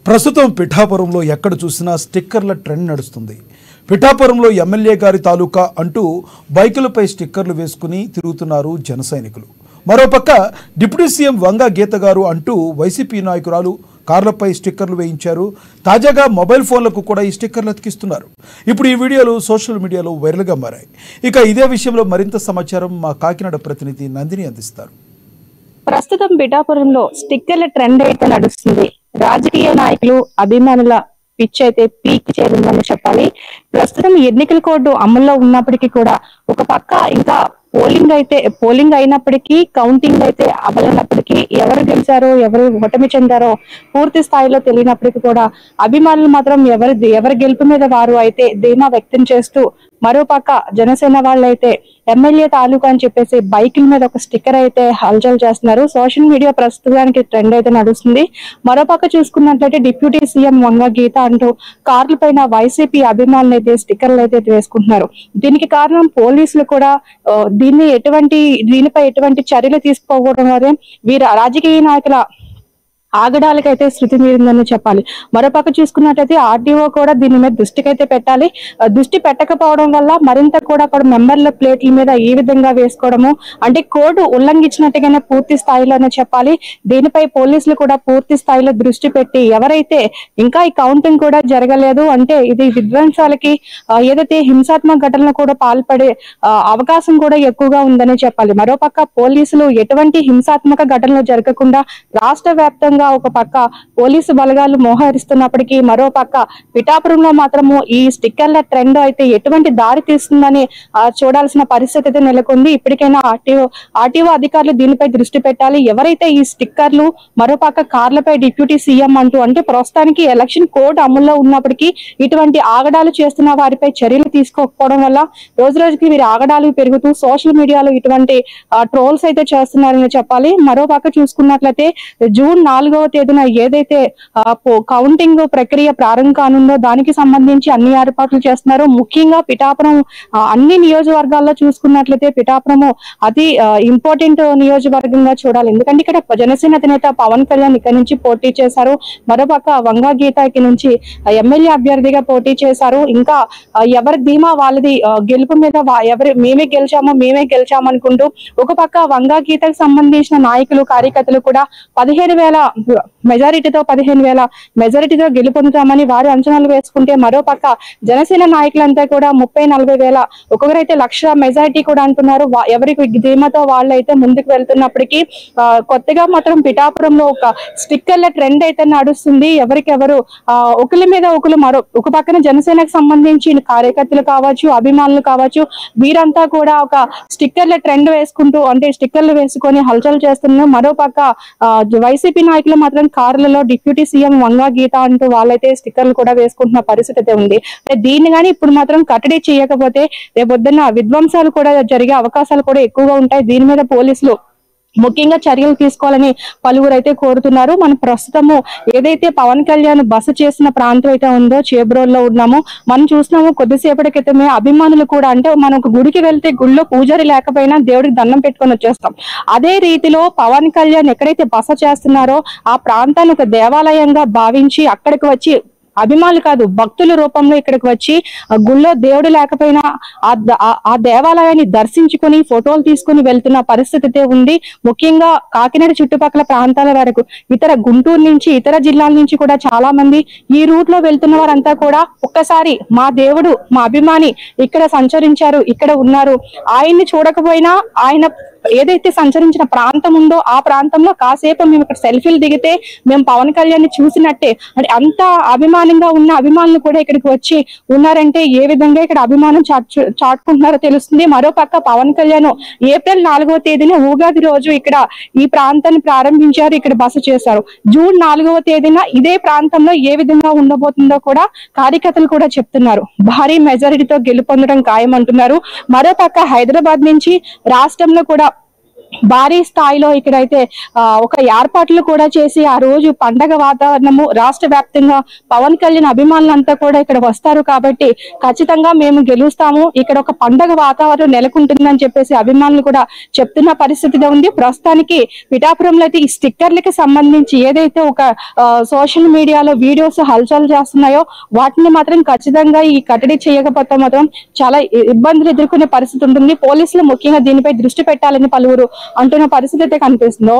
ప్రస్తుతం పిఠాపురంలో ఎక్కడ చూసినా స్టిక్కర్ల ట్రెండ్ నడుస్తుంది. పిఠాపురంలో ఎమ్మెల్యే గారి తాలూకా అంటూ బైకులపై స్టిక్కర్లు వేసుకుని తిరుగుతున్నారు జన సైనికులు. మరోపక్క డిప్యూటీ సీఎం వంగా గీత గారు అంటూ వైసీపీ నాయకురాలు కార్లపై స్టిక్కర్లు వేయించారు. తాజాగా మొబైల్ ఫోన్లకు కూడా ఈ స్టిక్కర్లు అతికిస్తున్నారు. ఇప్పుడు ఈ వీడియోలు సోషల్ మీడియాలో వైరల్గా మారాయి. ఇక ఇదే విషయంలో మరింత సమాచారం మా కాకినాడ ప్రతినిధి నందిని అందిస్తారు. ప్రస్తుతం పిఠాపురంలో స్టిక్కర్ల ట్రెండ్ అయితే నడుస్తుంది. రాజకీయ నాయకులు అభిమానుల పిచ్ అయితే పీక్ చేరిందని చెప్పాలి. ప్రస్తుతం ఎన్నికల కోడ్ అమల్లో ఉన్నప్పటికీ కూడా ఒక పక్క ఇంకా పోలింగ్ అయినప్పటికీ కౌంటింగ్ అయితే అమలైనప్పటికీ ఎవరు గెలిచారో ఎవరు ఓటమి చెందారో పూర్తి స్థాయిలో తెలియనప్పటికీ కూడా అభిమానులు మాత్రం ఎవరి గెలుపు మీద వారు అయితే ధీమా వ్యక్తం చేస్తూ, మరోపక్క జనసేన వాళ్ళైతే ఎమ్మెల్యే తాలూకా అని చెప్పేసి బైకుల మీద ఒక స్టిక్కర్ అయితే హల్చల్ చేస్తున్నారు. సోషల్ మీడియా ప్రస్తుతానికి ట్రెండ్ అయితే నడుస్తుంది. మరోపక్క చూసుకున్నట్లయితే డిప్యూటీ సీఎం వంగ గీత అంటూ కార్ల పైన వైసీపీ అభిమానులు అయితే స్టిక్కర్లు అయితే వేసుకుంటున్నారు. దీనికి కారణం పోలీసులు కూడా దీనిపై ఎటువంటి చర్యలు తీసుకోవడం వల్లే వీరు రాజకీయ నాయకుల ఆగడాలకైతే శృతి మీరిందని చెప్పాలి. మరోపక్క చూసుకున్నట్లయితే ఆర్టీఓ కూడా దీని మీద దృష్టికైతే పెట్టాలి. దృష్టి పెట్టకపోవడం వల్ల మరింత కూడా అక్కడ మెంబర్ల ప్లేట్ల మీద ఈ విధంగా వేసుకోవడము అంటే కోడ్ ఉల్లంఘించినట్టుగానే పూర్తి స్థాయిలోనే చెప్పాలి. దీనిపై పోలీసులు కూడా పూర్తి స్థాయిలో దృష్టి పెట్టి ఎవరైతే ఇంకా ఈ కౌంటింగ్ కూడా జరగలేదు అంటే ఇది విధ్వంసాలకి ఏదైతే హింసాత్మక ఘటనలు కూడా పాల్పడే అవకాశం కూడా ఎక్కువగా ఉందని చెప్పాలి. మరోపక్క పోలీసులు ఎటువంటి హింసాత్మక ఘటనలు జరగకుండా రాష్ట్ర వ్యాప్తంగా ఒక పక్క పోలీసు బలగాలు మోహరిస్తున్నప్పటికీ మరో పక్క పిఠాపురంలో మాత్రము ఈ స్టిక్కర్ల ట్రెండ్ అయితే ఎటువంటి దారి తీస్తుందని చూడాల్సిన పరిస్థితి అయితే నెలకొంది. ఇప్పటికైనా ఆర్టీఓ అధికారులు దీనిపై దృష్టి పెట్టాలి. ఎవరైతే ఈ స్టిక్కర్లు మరోపక్క కార్లపై డిప్యూటీ సీఎం అంటూ అంటే ప్రస్తుతానికి ఎలక్షన్ కోడ్ అమల్లో ఉన్నప్పటికీ ఇటువంటి ఆగడాలు చేస్తున్న వారిపై చర్యలు తీసుకోకపోవడం వల్ల రోజు రోజుకి వీరి ఆగడాలు పెరుగుతూ సోషల్ మీడియాలో ఇటువంటి ట్రోల్స్ అయితే చేస్తున్నారని చెప్పాలి. మరోపక్క చూసుకున్నట్లయితే జూన్ 4వ తేదీన ఏదైతే కౌంటింగ్ ప్రక్రియ ప్రారంభం కానుందో దానికి సంబంధించి అన్ని ఏర్పాట్లు చేస్తున్నారు. ముఖ్యంగా పిఠాపురం అన్ని నియోజకవర్గాల్లో చూసుకున్నట్లయితే పిఠాపురం అతి ఇంపార్టెంట్ నియోజకవర్గంగా చూడాలి. ఎందుకంటే ఇక్కడ జనసేన అధినేత పవన్ కళ్యాణ్ ఇక్కడ నుంచి పోటీ చేశారు. మరోపక్క వంగా గీతకి నుంచి ఎమ్మెల్యే అభ్యర్థిగా పోటీ చేశారు. ఇంకా ఎవరి ధీమా వాళ్ళది గెలుపు మీద మేమే గెలిచాము అనుకుంటూ ఒక పక్క వంగా గీతకు సంబంధించిన నాయకులు కార్యకర్తలు కూడా 15,000 మెజారిటీతో గెలుపొందుతామని వారు అంచనాలు వేసుకుంటే మరోపక్క జనసేన నాయకులంతా కూడా 30-40 వేల ఒక్కొక్కరైతే 1,00,000 మెజారిటీ కూడా అంటున్నారు. ఎవరికి ధీమాతో వాళ్ళైతే ముందుకు వెళ్తున్నప్పటికీ కొత్తగా మాత్రం పిఠాపురంలో ఒక స్టిక్కర్ల ట్రెండ్ అయితే నడుస్తుంది. ఎవరికెవరు ఒకరి మీద ఒకరు ఒక పక్కన జనసేనకు సంబంధించి కార్యకర్తలు కావచ్చు అభిమానులు కావచ్చు వీరంతా కూడా ఒక స్టిక్కర్ల ట్రెండ్ వేసుకుంటూ అంటే స్టిక్కర్లు వేసుకొని హల్చల్ చేస్తున్నారు. మరోపక్క వైసీపీ నాయకులు మాత్రం కార్లలో డిప్యూటీ సీఎం వంగా గీత అంటూ వాళ్ళైతే స్టిక్కర్లు కూడా వేసుకుంటున్న పరిస్థితి ఉంది. దీన్ని కానీ ఇప్పుడు మాత్రం కట్టడి చేయకపోతే రేపొద్దున్న విధ్వంసాలు కూడా జరిగే అవకాశాలు కూడా ఎక్కువగా ఉంటాయి. దీని మీద పోలీసులు ముఖ్యంగా చర్యలు తీసుకోవాలని పలువురు అయితే కోరుతున్నారు. మనం ప్రస్తుతము ఏదైతే పవన్ కళ్యాణ్ బస చేసిన ప్రాంతం అయితే ఉందో చేబ్రోల్లో ఉన్నాము. మనం చూస్తున్నాము కొద్దిసేపటి క్రితమే అభిమానులు కూడా అంటే మనం ఒక గుడికి వెళ్తే గుడిలో పూజారి లేకపోయినా దేవుడికి దండం పెట్టుకొని వచ్చేస్తాం. అదే రీతిలో పవన్ కళ్యాణ్ ఎక్కడైతే బస చేస్తున్నారో ఆ ప్రాంతాన్ని ఒక దేవాలయంగా భావించి అక్కడికి వచ్చి అభిమానులు కాదు భక్తుల రూపంలో ఇక్కడికి వచ్చి గుళ్ళో దేవుడు లేకపోయినా ఆ దేవాలయాన్ని దర్శించుకుని ఫోటోలు తీసుకుని వెళ్తున్న పరిస్థితి ఉంది. ముఖ్యంగా కాకినాడ చుట్టుపక్కల ప్రాంతాల వరకు ఇతర గుంటూరు నుంచి ఇతర జిల్లాల నుంచి కూడా చాలా మంది ఈ రూట్ లో వెళ్తున్న వారంతా కూడా ఒక్కసారి మా దేవుడు మా అభిమాని ఇక్కడ సంచరించారు ఇక్కడ ఉన్నారు ఆయన్ని చూడకపోయినా ఆయన ఏదైతే సంచరించిన ప్రాంతం ఉందో ఆ ప్రాంతంలో కాసేపు మేము ఇక్కడ సెల్ఫీలు దిగితే మేము పవన్ కళ్యాణ్ చూసినట్టే అంటే అంత అభిమానంగా ఉన్న అభిమానులు కూడా ఇక్కడికి వచ్చి ఉన్నారంటే ఏ విధంగా ఇక్కడ అభిమానం చాటుకుంటున్నారో తెలుస్తుంది. మరోపక్క పవన్ కళ్యాణ్ ఏప్రిల్ 4వ తేదీన ఉగాది రోజు ఇక్కడ ఈ ప్రాంతాన్ని ప్రారంభించారు. ఇక్కడ బస చేశారు. జూన్ 4వ తేదీన ఇదే ప్రాంతంలో ఏ విధంగా ఉండబోతుందో కూడా కార్యకర్తలు కూడా చెప్తున్నారు. భారీ మెజారిటీతో గెలుపొందడం ఖాయం అంటున్నారు. మరోపక్క హైదరాబాద్ నుంచి రాష్ట్రంలో కూడా భారీ స్థాయిలో ఇక్కడైతే ఒక ఏర్పాట్లు కూడా చేసి ఆ రోజు పండగ వాతావరణము రాష్ట్ర వ్యాప్తంగా పవన్ కళ్యాణ్ అభిమానులంతా కూడా ఇక్కడ వస్తారు కాబట్టి ఖచ్చితంగా మేము గెలుస్తాము, ఇక్కడ ఒక పండగ వాతావరణం నెలకొంటుందని చెప్పేసి అభిమానులు కూడా చెప్తున్న పరిస్థితిలో ఉంది. ప్రస్తుతానికి పిఠాపురంలో అయితే ఈ స్టిక్కర్లకి సంబంధించి ఏదైతే ఒక సోషల్ మీడియాలో వీడియోస్ హల్చల్ చేస్తున్నాయో వాటిని మాత్రం ఖచ్చితంగా ఈ కట్టడి చేయకపోతే మాత్రం చాలా ఇబ్బందులు ఎదుర్కొనే పరిస్థితి ఉంటుంది. పోలీసులు ముఖ్యంగా దీనిపై దృష్టి పెట్టాలని పలువురు అంటున్న పరిస్థితి అయితే కనిపిస్తుంది.